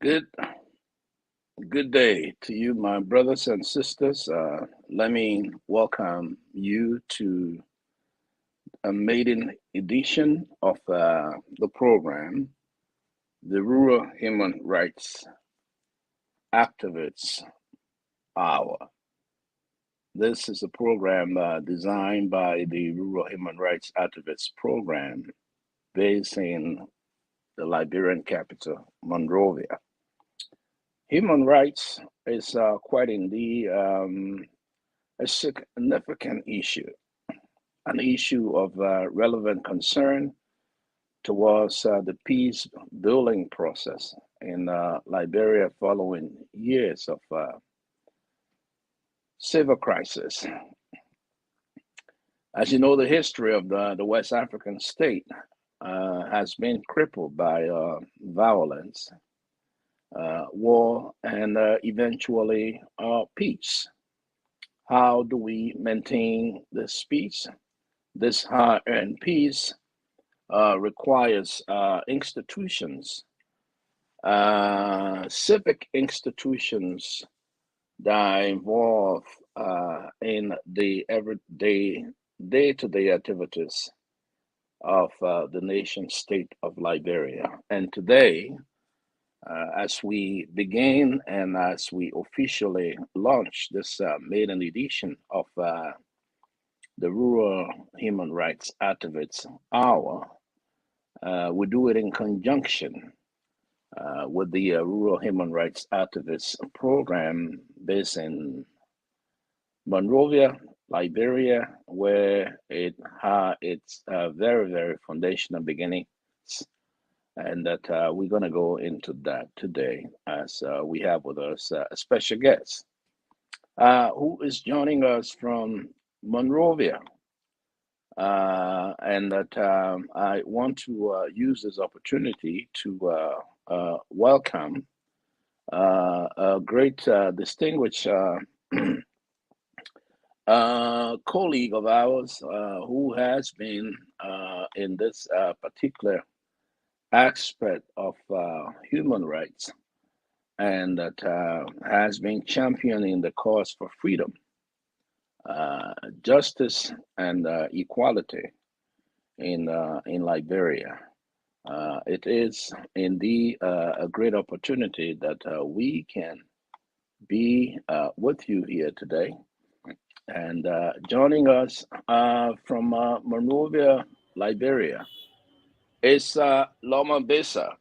Good, good day to you, my brothers and sisters. Let me welcome you to a maiden edition of the program, the Rural Human Rights Activists Hour. This is a program designed by the Rural Human Rights Activists Program based in the Liberian capital, Monrovia. Human rights is quite indeed a significant issue, an issue of relevant concern towards the peace building process in Liberia following years of civil crisis. As you know, the history of the West African state has been crippled by violence, war, and eventually peace. How do we maintain this peace? This hard-earned peace requires institutions, civic institutions that are involved in the everyday, day-to-day activities of the nation state of Liberia. And today, as we begin and as we officially launch this maiden edition of the Rural Human Rights Activists Hour, we do it in conjunction with the Rural Human Rights Activists Program based in Monrovia, Liberia, where it had its very, very foundational beginnings, and that we're going to go into that today as we have with us a special guest who is joining us from Monrovia. And that I want to use this opportunity to welcome a great distinguished colleague of ours who has been in this particular aspect of human rights and that has been championing the cause for freedom, justice, and equality in Liberia. It is indeed a great opportunity that we can be with you here today. And joining us from Monrovia, Liberia, is Lorma Baysah.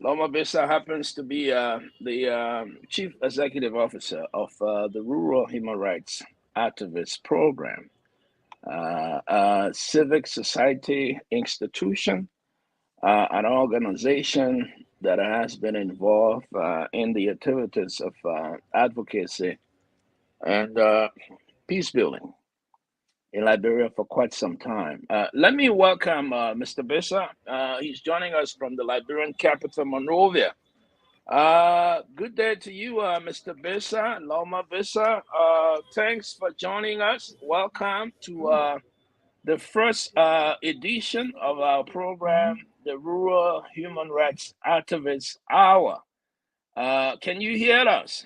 Lorma Baysah happens to be the Chief Executive Officer of the Rural Human Rights Activists Program, a civic society institution, an organization that has been involved in the activities of advocacy and peace building in Liberia for quite some time. Let me welcome Mr. Baysah. He's joining us from the Liberian capital, Monrovia. Good day to you, Mr. Baysah, Lorma Baysah. Thanks for joining us. Welcome to the first edition of our program, the Rural Human Rights Activists Hour. Can you hear us?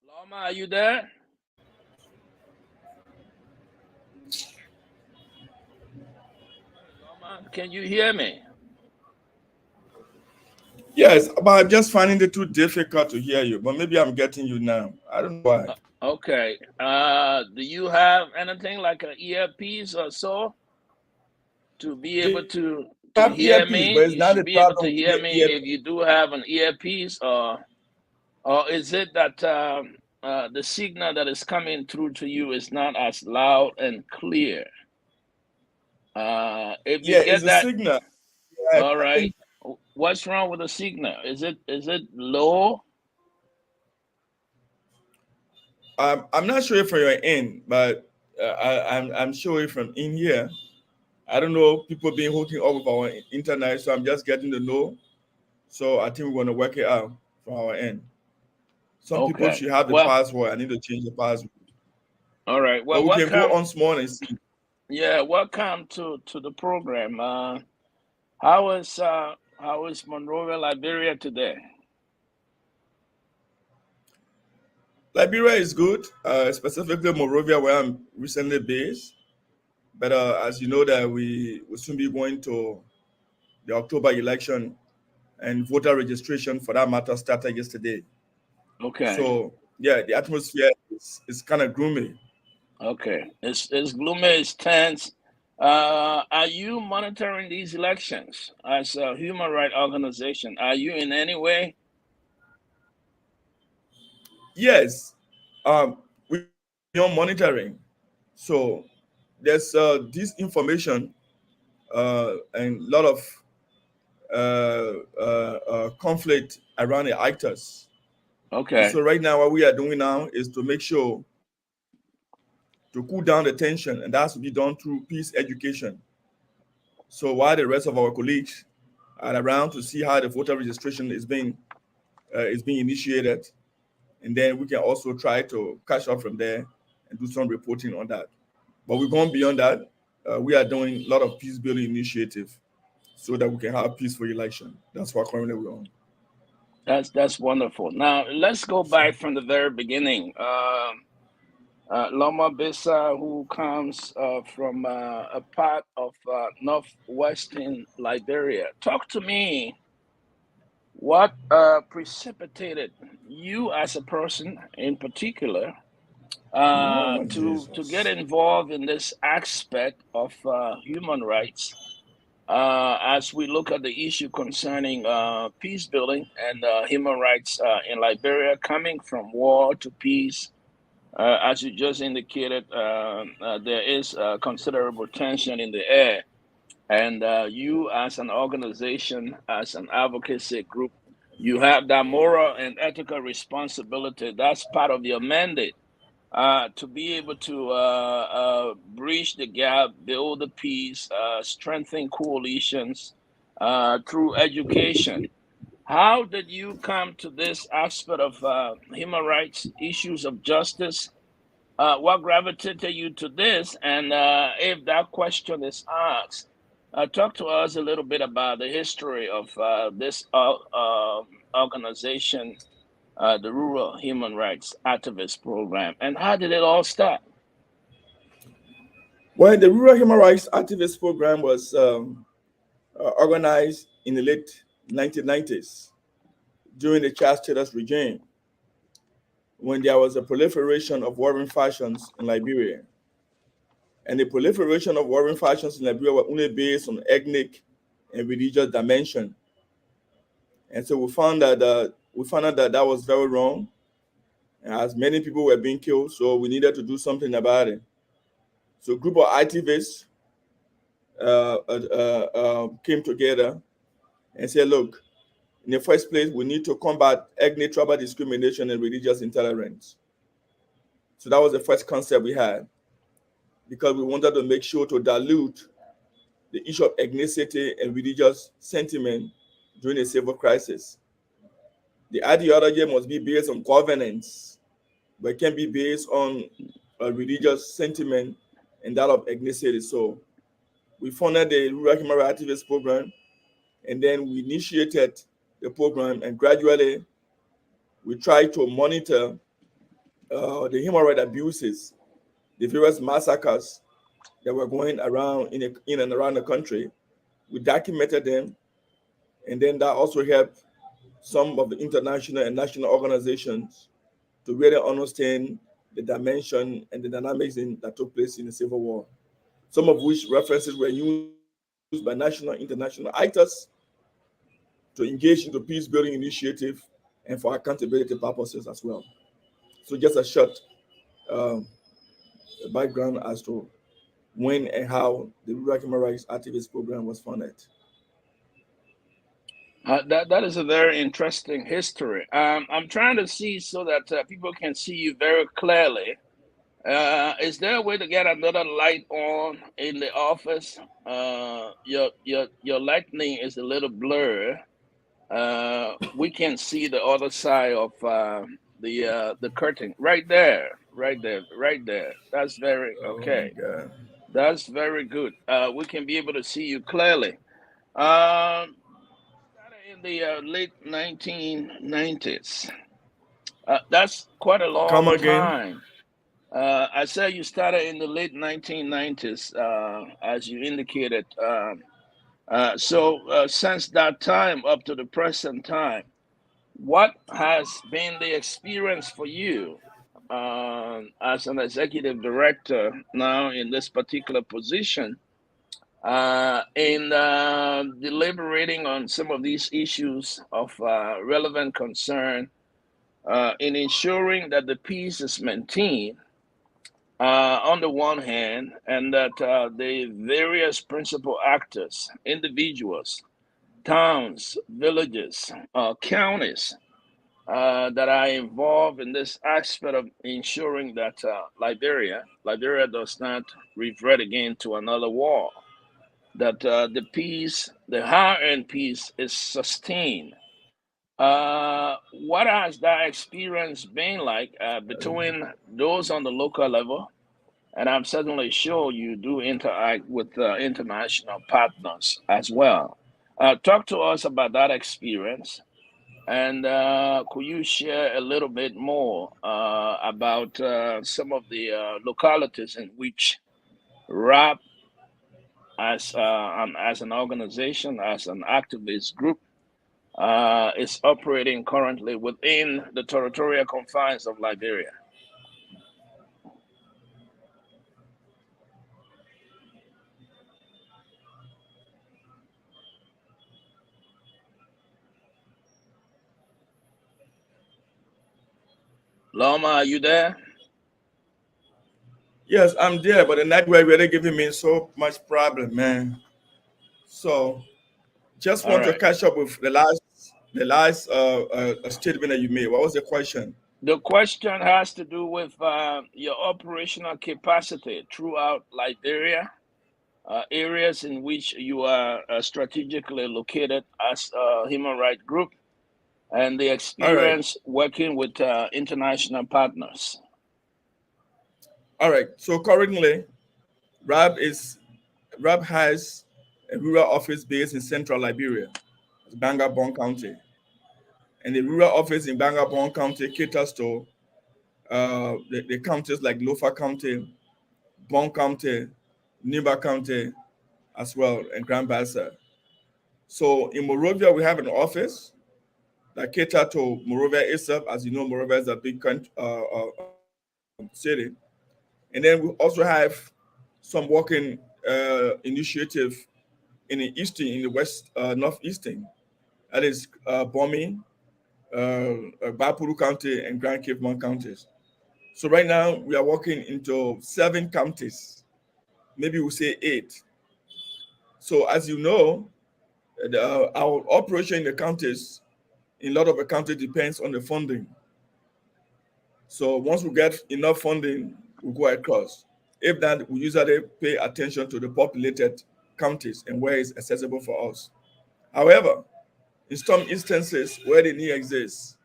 Lorma, are you there? Lorma, can you hear me? Yes, but I'm just finding it too difficult to hear you. But maybe I'm getting you now. I don't know why. Okay. Do you have anything like an earpiece or so to be able to have hear earpiece, me? but it's You not should a be able to problem to hear get me earpiece. if you do have an earpiece, or is it that the signal that is coming through to you is not as loud and clear? If you Yeah, get it's a that, signal. all I right. think What's wrong with the signal? Is it low? I'm not sure if you're in, but I'm sure from in here. I don't know people being hooking up with our internet, so I'm just getting to know. So I think we're gonna work it out from our end. Some people Okay. should have the Well, password. I need to change the password. all right. But Well, we can go welcome. on small and see. Yeah, welcome to the program. how is Monrovia, Liberia today? Liberia is good, specifically Monrovia, where I'm recently based. But as you know, that we will soon be going to the October election, and voter registration for that matter started yesterday. Okay, So yeah, the atmosphere is kind of gloomy. okay. It's gloomy, it's tense. Are you monitoring these elections as a human rights organization? Are you in any way? Yes, we are monitoring. So there's this information and a lot of conflict around the actors. And Okay, so right now, what we are doing now is to make sure to cool down the tension, and that has to be done through peace education. So while the rest of our colleagues are around to see how the voter registration is being initiated, and then we can also try to catch up from there and do some reporting on that. But we're going beyond that. We are doing a lot of peace building initiative so that we can have peaceful election. That's what currently we're on. that's wonderful. Now let's go back from the very beginning. Lorma Baysah, who comes from a part of northwestern Liberia. Talk to me. What precipitated you as a person, in particular, Oh, to get Jesus. involved in this aspect of human rights? As we look at the issue concerning peace building and human rights in Liberia, coming from war to peace. As you just indicated, there is considerable tension in the air. And you, as an organization, as an advocacy group, you have that moral and ethical responsibility. That's part of your mandate to be able to bridge the gap, build the peace, strengthen coalitions through education. How did you come to this aspect of human rights, issues of justice? What gravitated you to this? And if that question is asked, talk to us a little bit about the history of this organization, the Rural Human Rights Activist Program, and how did it all start? Well, the Rural Human Rights Activist Program was organized in the late 1990s during the Charles Taylor's regime when there was a proliferation of warring factions in Liberia. And the proliferation of warring factions in Liberia were only based on ethnic and religious dimension. And so we found out that that was very wrong, as many people were being killed. So we needed to do something about it. So a group of activists came together and said, "Look, in the first place, we need to combat ethnic tribal discrimination and religious intolerance." So that was the first concept we had, because we wanted to make sure to dilute the issue of ethnicity and religious sentiment during a civil crisis. The ideology must be based on governance, but it can be based on a religious sentiment and that of ethnicity. So we funded the Rural Human Rights Activist Program, and then we initiated the program, and gradually we tried to monitor the human rights abuses, the various massacres that were going around in and around the country. We documented them, and then that also helped some of the international and national organizations to really understand the dimension and the dynamics that took place in the Civil War. Some of which references were used by national and international actors to engage into peace building initiative and for accountability purposes as well. So just a short um, background as to when and how the Rural Human Rights Activist Program was funded. That is a very interesting history. I'm trying to see so that people can see you very clearly. Is there a way to get another light on in the office? Your lightning is a little blurred. We can see the other side of the curtain right there, right there, right there. That's very Oh my okay. God. That's very good. We can be able to see you clearly. Started in the late 1990s. That's quite a Come long again. time. I said you started in the late 1990s, as you indicated. So since that time up to the present time, what has been the experience for you as an executive director now in this particular position in deliberating on some of these issues of relevant concern in ensuring that the peace is maintained on the one hand, and that the various principal actors, individuals, towns, villages, counties that are involved in this aspect of ensuring that Liberia does not revert again to another war, that the peace, the high-end peace, is sustained. What has that experience been like between those on the local level? And I'm certainly sure you do interact with international partners as well. Talk to us about that experience, and could you share a little bit more about some of the localities in which RAP, as an organization, as an activist group, is operating currently within the territorial confines of Liberia? Loma, are you there? Yes, I'm there, but the network really giving me so much problem, man. So just All want to right. catch up with the last statement that you made. What was the question? The question has to do with your operational capacity throughout Liberia, areas in which you are strategically located as a human rights group, and the All right, experience working with international partners. all right. So currently, RAB is RAB has a rural office based in central Liberia, Bangabon County, and the rural office in Bangabon County caters to the counties like Lofa County, Bon County, Niba County, as well, and Grand Bassa. So in Morovia, we have an office that cater to Morovia itself. As you know, Morovia is a big country, city. And then we also have some working initiative in the eastern, in the west, northeastern. That is Bomi, Bapuru County, and Grand Cape Mount counties. So right now we are working into 7 counties, maybe we'll say 8. So as you know, our operation in the counties, in a lot of the counties, depends on the funding. So once we get enough funding, we go across. If not, we usually pay attention to the populated counties and where it's accessible for us. However, in some instances where the need exists,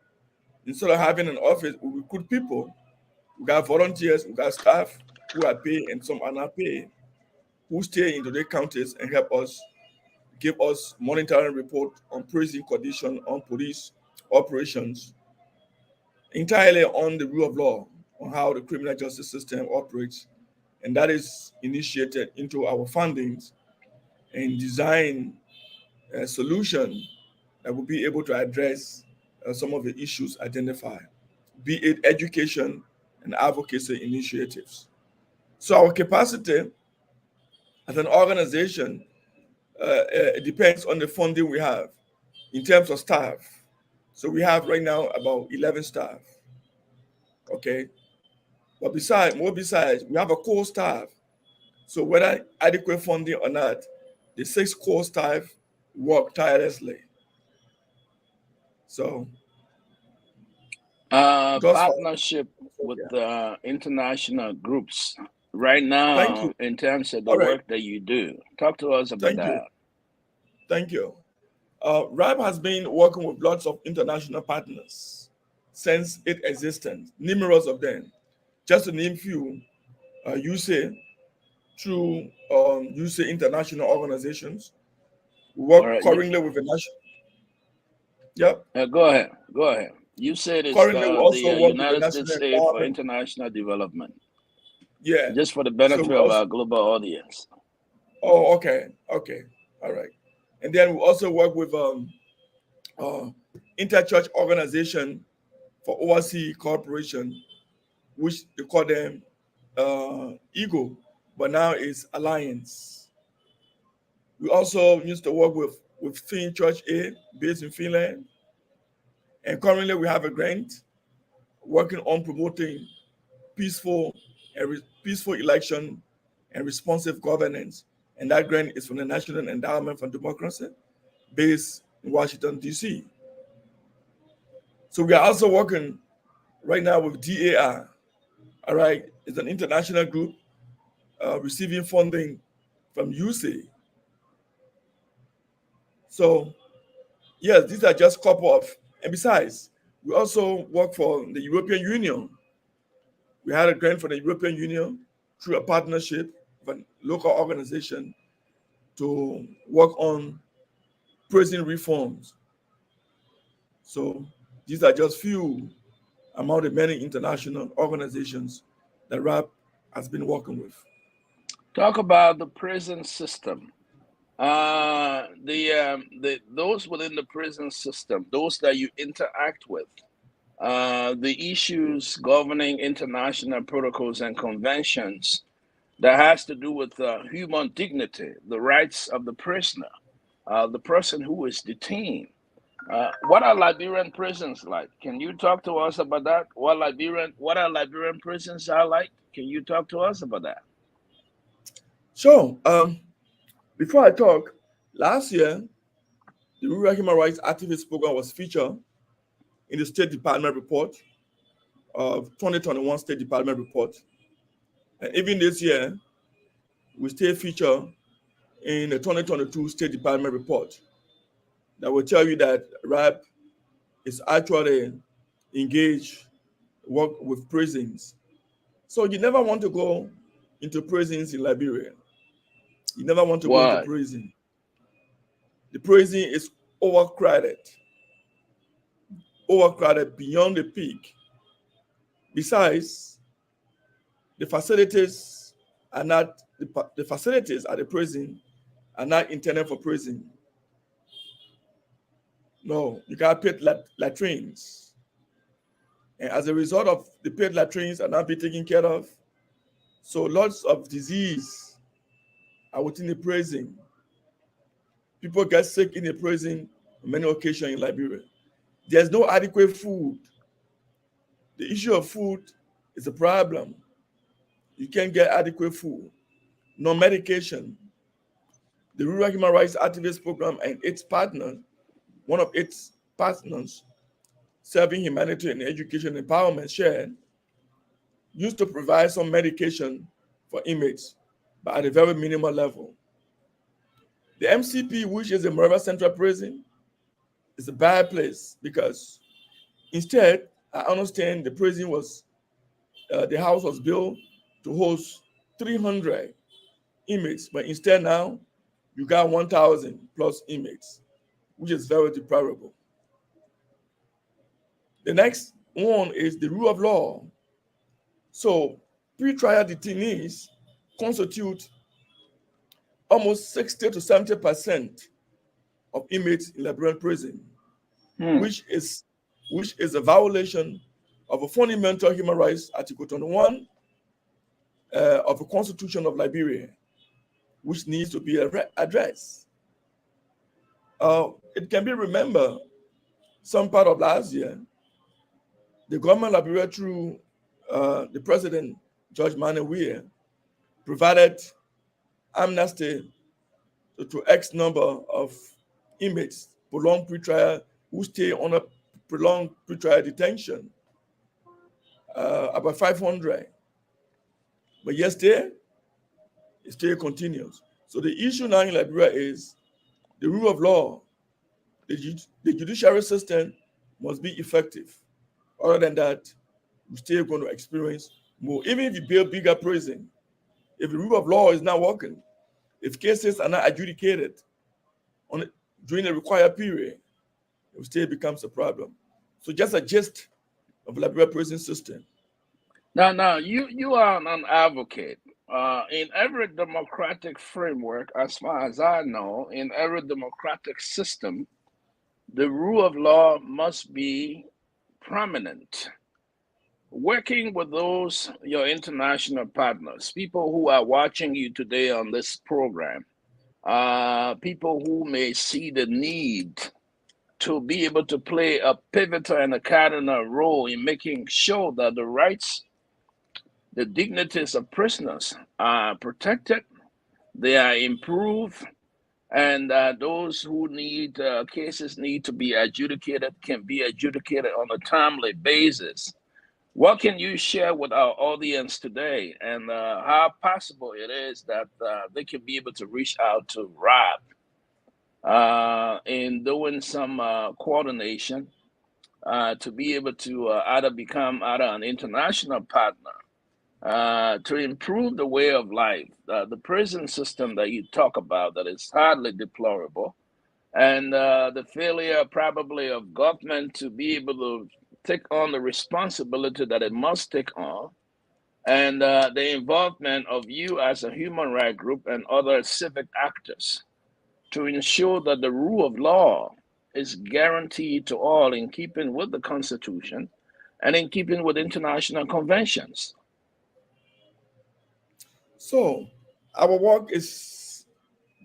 instead of having an office, we recruit people. We got volunteers, we got staff who are paid and some are not paid, who stay into the counties and help us give us monitoring report on prison condition, on police operations, entirely on the rule of law, on how the criminal justice system operates. And that is initiated into our fundings and design a solution that will be able to address some of the issues identified, be it education and advocacy initiatives. So our capacity as an organization depends on the funding we have in terms of staff. So we have right now about 11 staff. Okay. But besides, we have a core staff. So whether adequate funding or not, the 6 core staff work tirelessly. So thus far, Partnership with yeah. international groups right Thank you. now in terms of the All right. work that you do. Talk to us about Thank you. that. Thank you. RAB has been working with lots of international partners since its existence, numerous of them. Just to name few, USA through USA international organizations. We work All right. currently with a national. Yep. Go ahead. Go ahead. You said it's Currently, we the also work with the United National States Aid for Endowment. International Development, Yeah. just for the So benefit we of also. our global audience. Oh, okay. Okay. All right. And then we also work with uh, interchurch organization for overseas cooperation, which they call them Eagle, but now it's Alliance. We also used to work with Finn Church A based in Finland, and currently we have a grant working on promoting peaceful peaceful election and responsive governance, and that grant is from the National Endowment for Democracy based in Washington D.C. So we are also working right now with DAR. All right, it's an international group receiving funding from USAID. So yes, these are just a couple of, and besides, we also work for the European Union. We had a grant for the European Union through a partnership with a local organization to work on prison reforms. So these are just few among the many international organizations that RAP has been working with. Talk about the prison system. The those within the prison system, those that you interact with, the issues governing international protocols and conventions that has to do with human dignity, the rights of the prisoner, the person who is detained. What are Liberian prisons like? Can you talk to us about that? What are Liberian prisons are like? Can you talk to us about that? So before I talk, last year the Rural Human Rights Activist Program was featured in the State Department report of 2021 State Department report. And even this year, we still feature in the 2022 State Department report that will tell you that RAP is actually engaged work with prisons. So you never want to go into prisons in Liberia. You never want to go into What? prison. The prison is overcrowded, overcrowded beyond the peak. Besides, the facilities are not the facilities at the prison are not intended for prison. No, you got pit latrines. And as a result of the pit latrines are not being taken care of, so lots of disease are within the prison. People get sick in the prison on many occasions in Liberia. There's no adequate food. The issue of food is a problem. You can't get adequate food, no medication. The Rural Human Rights Activist Program and its partner, one of its partners, Serving Humanity and Education Empowerment Shared, used to provide some medication for inmates, but at a very minimal level. The MCP, which is the Morava Central Prison, is a bad place because instead, I understand the prison was, the house was built to host 300 inmates, but instead now you got 1,000 plus inmates, which is very deplorable. The next one is the rule of law. So pre-trial detainees constitute almost 60 to 70% of inmates in Liberian prison, Hmm. which is a violation of a fundamental human rights, Article 21 of the Constitution of Liberia, which needs to be addressed. It can be remembered some part of last year, the government of Liberia through the president, George Manneh Weah, provided amnesty to X number of inmates prolonged pretrial who stay on a prolonged pretrial detention, about 500. But yes, it still continues. So the issue now in Liberia is the rule of law. The judiciary system must be effective. Other than that, we're still going to experience more. Even if you build bigger prison, if the rule of law is not working, if cases are not adjudicated, during the required period, it still becomes a problem. So just a gist of the Liberia prison system. Now, you are an advocate. In every democratic framework, as far as I know, in every democratic system, the rule of law must be prominent. Working with those, your international partners, people who are watching you today on this program, people who may see the need to be able to play a pivotal and a cardinal role in making sure that the rights, the dignities of prisoners are protected, they are improved, and those who need cases need to be adjudicated can be adjudicated on a timely basis. What can you share with our audience today, and how possible it is that they can be able to reach out to RHRAP in doing some coordination to be able to either become either an international partner to improve the way of life, the prison system that you talk about that is hardly deplorable, and the failure probably of government to be able to take on the responsibility that it must take on, and the involvement of you as a human rights group and other civic actors to ensure that the rule of law is guaranteed to all in keeping with the Constitution and in keeping with international conventions. So our work is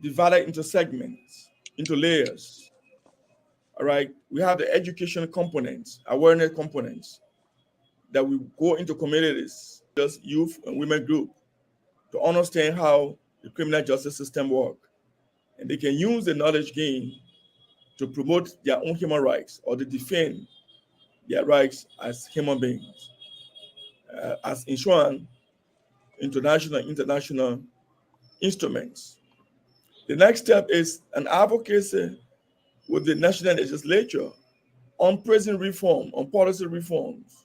divided into segments, into layers. All right. We have the education components, awareness components that we go into communities, just youth and women group, to understand how the criminal justice system works. And they can use the knowledge gained to promote their own human rights or to defend their rights as human beings, as enshrined international instruments. The next step is an advocacy with the national legislature on prison reform, on policy reforms.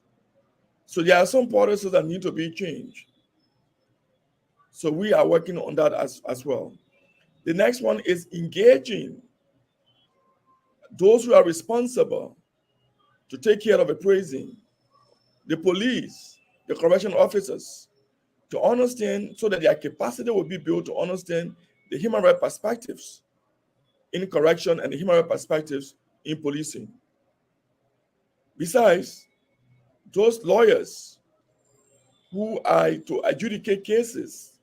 So there are some policies that need to be changed. So we are working on that as well. The next one is engaging those who are responsible to take care of a prison, the police, the correctional officers, to understand so that their capacity will be built to understand the human rights perspectives in correction and the human rights perspectives in policing. Besides, those lawyers who are to adjudicate cases,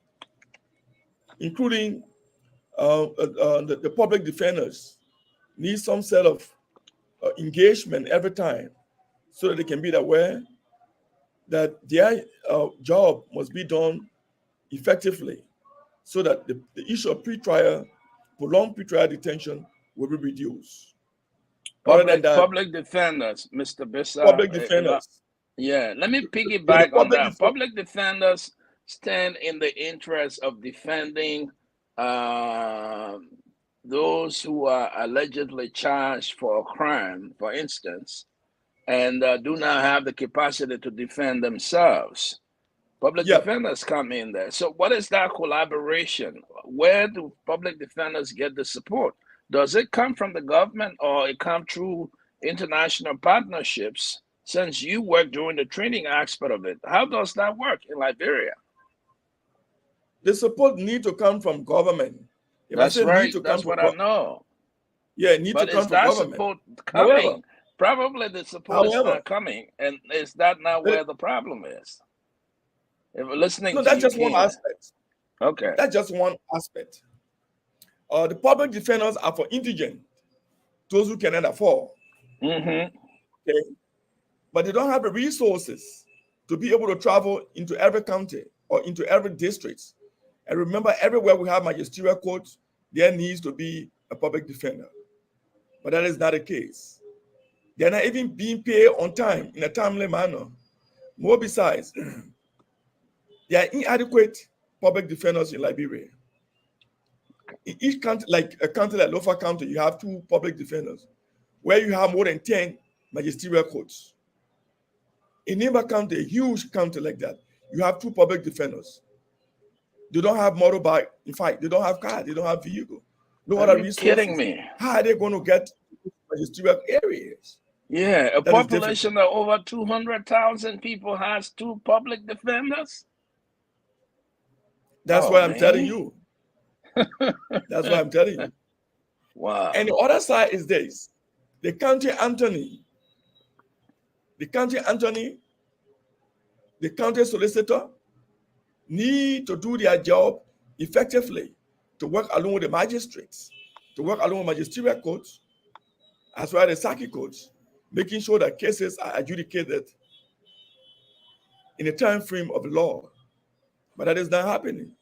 including the public defenders, need some set of engagement every time so that they can be aware that their job must be done effectively so that the issue of prolonged pretrial detention will be reduced. Other than that, Public defenders, Mr. Baysah, public defenders. yeah, let me So the piggyback on public that. Public defenders stand in the interest of defending those who are allegedly charged for a crime, for instance, and do not have the capacity to defend themselves. Public defenders come in there. So what is that collaboration? Where do public defenders get the support? Does it come from the government or it come through international partnerships? Since you work during the training aspect of it, how does that work in Liberia? The support need to come from government. If That's I say right. need to That's come what from I know. Yeah, it need to But come is from that government. support However, coming? Probably the support is not coming. And is that not where the problem is? If we're listening no, to that's you, just one King. aspect. Okay. That's just one aspect. The public defenders are for indigent, those who cannot afford. Mm-hmm. Okay, but they don't have the resources to be able to travel into every county or into every district. And remember, everywhere we have magisterial courts, there needs to be a public defender. But that is not the case. They're not even being paid on time in a timely manner. More besides, there are inadequate public defenders in Liberia. In each county, like a county like Lofa County, you have 2 public defenders, where you have more than 10 magisterial courts. In Nimba County, a huge county like that, you have 2 public defenders. They don't have motorbike. In fact, they don't have car. They don't have vehicle. no Are other you kidding resources. me? How are they going to get magisterial areas? Yeah, a That is difficult. population of over 200,000 people has two public defenders. That's Oh why I'm telling man. you. That's why I'm telling you. Wow. And the other side is this: the county attorney, the county attorney, the county solicitor need to do their job effectively, to work along with the magistrates, to work along with magisterial courts, as well as the circuit courts, making sure that cases are adjudicated in the time frame of law. But that is not happening.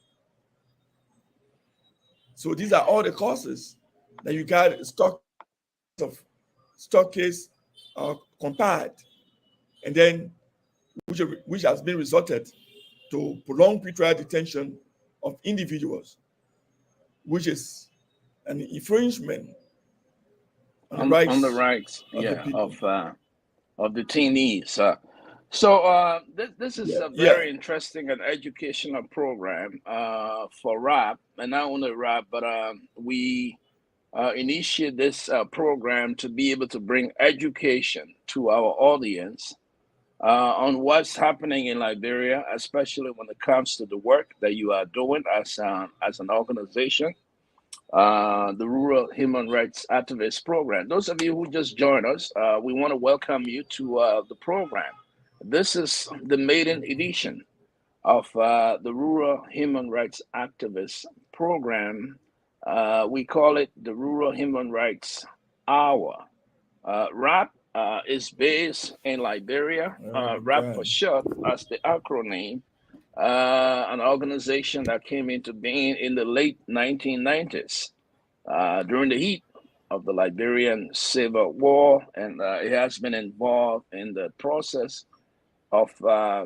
So these are all the causes that you got stock case compared, and then which has been resulted to prolonged pretrial detention of individuals, which is an infringement on the On the rights rights, of the yeah, people. of the detainees. So this is Yeah, a yeah. very interesting and educational program for RAP, and not only RAP, but we initiate this program to be able to bring education to our audience on what's happening in Liberia, especially when it comes to the work that you are doing as an organization, the Rural Human Rights Activist Program. Those of you who just joined us, we want to welcome you to the program. This is the maiden edition of the Rural Human Rights Activist Program. We call it the Rural Human Rights Hour. RAP is based in Liberia. Oh my RAP for God. short, as the acronym, an organization that came into being in the late 1990s during the heat of the Liberian Civil War, and it has been involved in the process of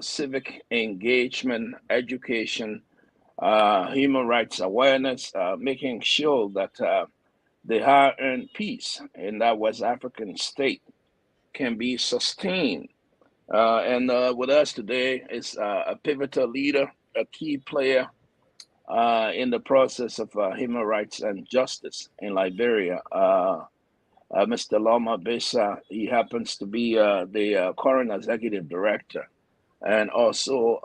civic engagement, education, human rights awareness, making sure that the hard-earned peace in that West African state can be sustained. And with us today is a pivotal leader, a key player in the process of human rights and justice in Liberia. Mr. Lorma Baysah, he happens to be the current executive director and also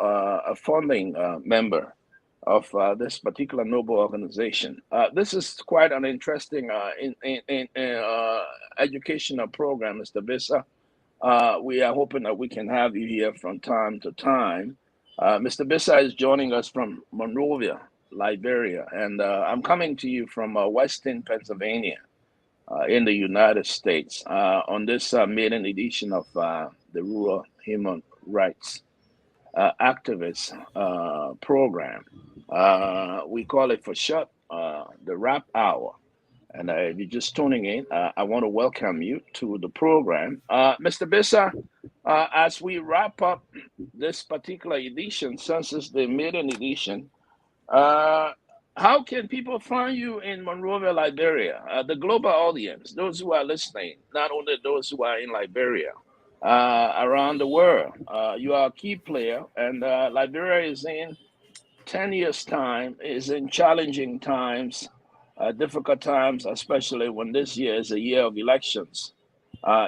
a founding member of this particular noble organization. This is quite an interesting educational program, Mr. Baysah. We are hoping that we can have you here from time to time. Mr. Baysah is joining us from Monrovia, Liberia, and I'm coming to you from Western Pennsylvania in the United States on this maiden edition of the Rural Human Rights Activist program. We call it for short the RAP Hour. And if you're just tuning in, I want to welcome you to the program. Mr. Baysah, as we wrap up this particular edition, since it's the maiden edition, uh, how can people find you in Monrovia, Liberia? The global audience, those who are listening, not only those who are in Liberia, around the world. You are a key player, and Liberia is in 10 years' time, is in challenging times, difficult times, especially when this year is a year of elections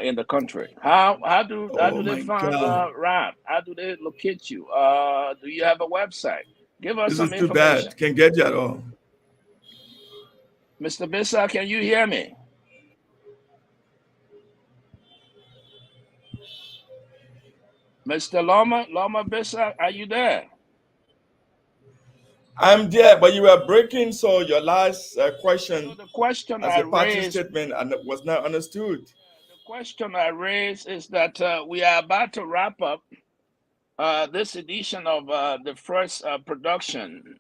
in the country. How do Oh they my find God. RAP? How do they locate you? Do you have a website? Give us This is some too information. bad. Can't get you at all. Mr. Baysah, can you hear me? Mr. Loma Baysah, are you there? I'm there, but you were breaking, so your last So question the question as I a parting raised, statement and was not understood. the question I raised is that we are about to wrap up this edition of the first production,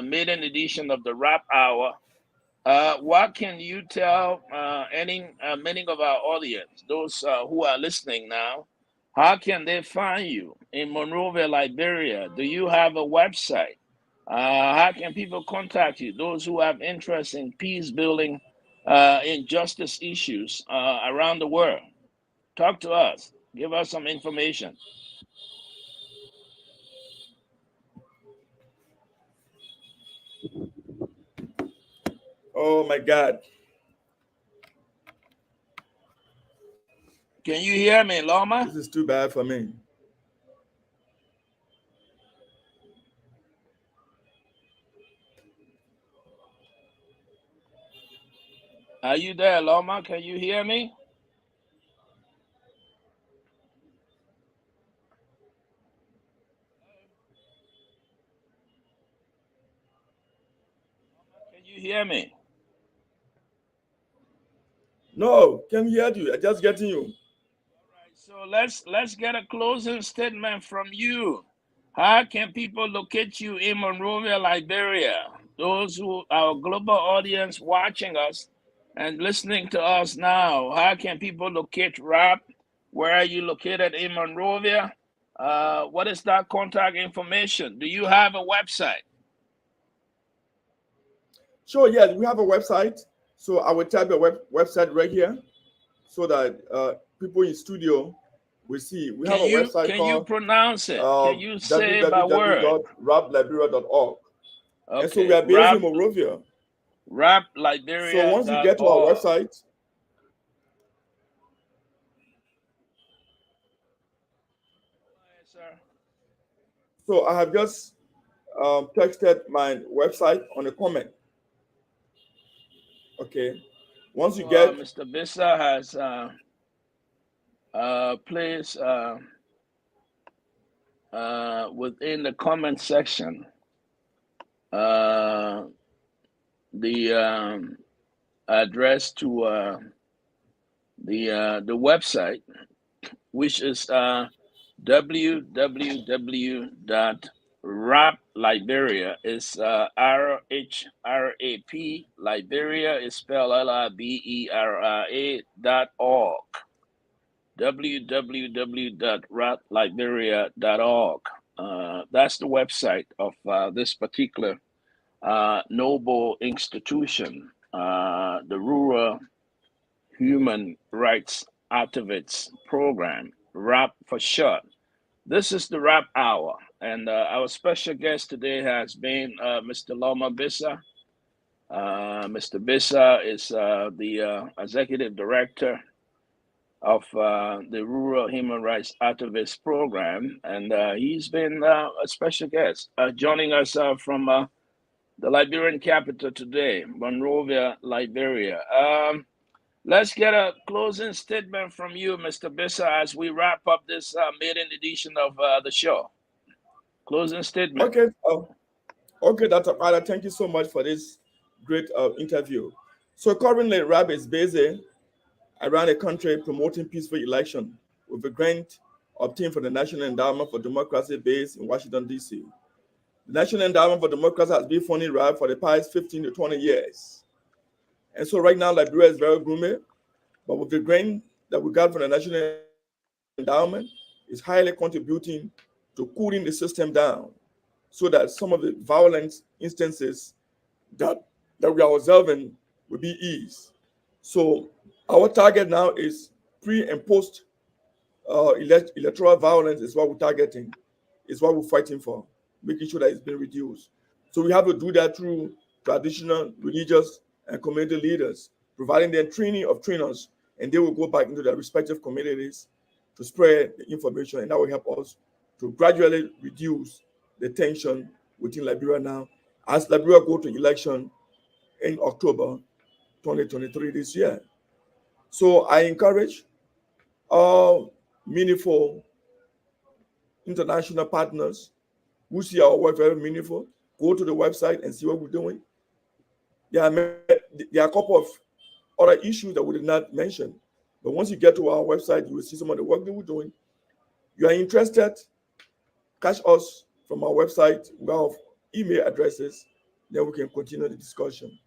maiden edition of the Rap Hour. What can you tell many of our audience, those who are listening now, how can they find you in Monrovia, Liberia? Do you have a website? How can people contact you? Those who have interest in peace building, in justice issues around the world, talk to us. Give us some information. Oh my God. Can you hear me, Lorma? This is too bad for me. Are you there, Lorma? Can you hear me? Can you hear me? No, can hear you. I just getting you. All right, so let's get a closing statement from you. How can people locate you in Monrovia, Liberia? Those who our global audience watching us and listening to us now, how can people locate RHRAP? Where are you located in Monrovia? What is that contact information? Do you have a website? Sure, yes, we have a website. So I will type a website right here so that people in studio will see. We have a website Can you called pronounce it? Can you say by word? www.rapliberia.org. And so we Okay, are based in Monrovia. So once you get to our RHRAPLiberia.org. website, Sir. so I have just texted my website on a comment. Okay. Once you So get, Mr. Baysah has placed within the comment section the address to the website, which is www.RHRAP Is RHRAP. Liberia is spelled LIBERA.org. www.rapliberia.org. That's the website of this particular noble institution, the Rural Human Rights Activists Program, RHRAP for short. This is the RHRAP Hour, and our special guest today has been Mr. Lorma Baysah. Mr. Baysah is the executive director of the Rural Human Rights Activist Program, and he's been a special guest, joining us from the Liberian capital today, Monrovia, Liberia. Let's get a closing statement from you, Mr. Baysah, as we wrap up this maiden edition of the show. Closing statement. okay, okay, Dr. Father, thank you so much for this great interview. So currently, RHRAP is busy around the country promoting peaceful election with a grant obtained from the National Endowment for Democracy based in Washington, D.C. The National Endowment for Democracy has been funding RHRAP for the past 15 to 20 years. And so right now, Liberia is very gloomy, but with the grant that we got from the National Endowment, is highly contributing to cooling the system down so that some of the violent instances that we are observing will be eased. So our target now is pre and post electoral violence is what we're targeting, is what we're fighting for, making sure that it's been reduced. So we have to do that through traditional, religious, and community leaders, providing them training of trainers, and they will go back into their respective communities to spread the information, and that will help us to gradually reduce the tension within Liberia now, as Liberia go to election in October 2023 this year. So I encourage all meaningful international partners who see our work very meaningful, go to the website and see what we're doing. There are a couple of other issues that we did not mention, but once you get to our website, you will see some of the work that we're doing. You are interested, catch us from our website, we have email addresses, then we can continue the discussion.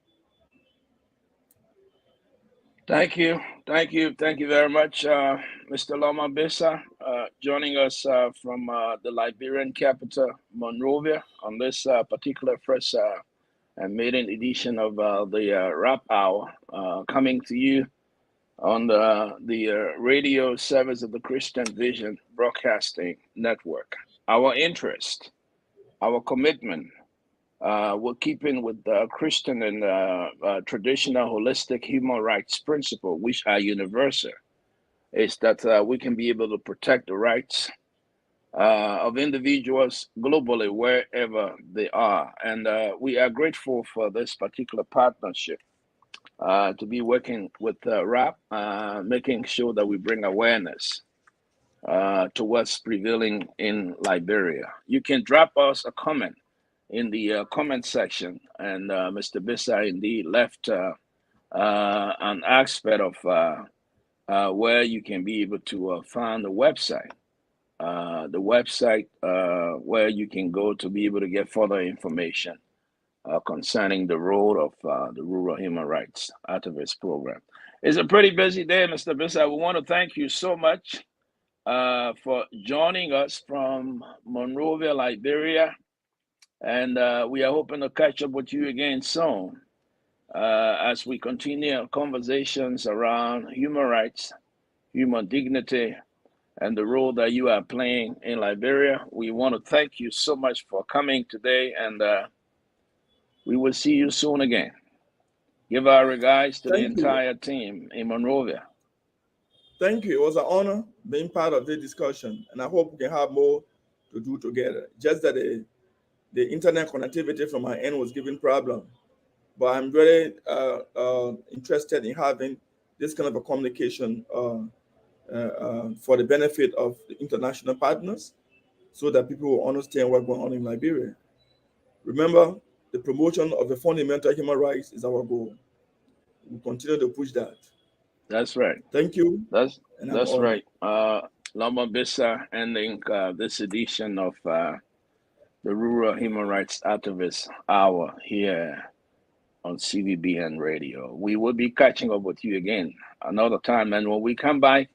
Thank you. Thank you. Thank you very much, Mr. Lorma Baysah, joining us from the Liberian capital, Monrovia, on this particular first and maiden edition of the RHRAP Hour, coming to you on the radio service of the Christian Vision Broadcasting Network. Our interest, our commitment, we're keeping with the Christian and traditional holistic human rights principle, which are universal. Is that we can be able to protect the rights of individuals globally wherever they are. And we are grateful for this particular partnership to be working with RHRAP, making sure that we bring awareness to what's prevailing in Liberia. You can drop us a comment in the comment section, and Mr. Baysah indeed left an aspect of where you can be able to find the website. Where you can go to be able to get further information concerning the role of the Rural Human Rights Activist Program. It's a pretty busy day, Mr. Baysah. We want to thank you so much for joining us from Monrovia, Liberia. And we are hoping to catch up with you again soon as we continue our conversations around human rights, human dignity, and the role that you are playing in Liberia. We want to thank you so much for coming today, and we will see you soon again. Give our regards to the Thank you. entire team in Monrovia. Thank you. It was an honor being part of the discussion, and I hope we can have more to do together. Just that the internet connectivity from my end was giving problem, but I'm very interested in having this kind of a communication for the benefit of the international partners, so that people will understand what's going on in Liberia. Remember, the promotion of the fundamental human rights is our goal. We'll continue to push that. That's right. Thank you, That's and I'm that's honored. right. Lorma Baysah ending this edition of the Rural Human Rights Activist Hour here on CVBN Radio. We will be catching up with you again another time, and when we come back,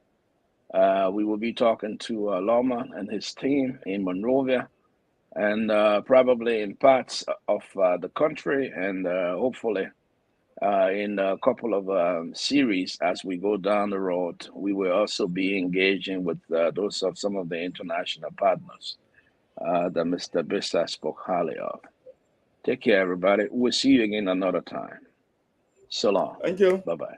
we will be talking to Lorma and his team in Monrovia, and probably in parts of the country, and hopefully in a couple of series as we go down the road. We will also be engaging with those of some of the international partners that Mr. Baysah spoke highly of. Take care, everybody. We'll see you again another time. So long. Thank you. Bye bye.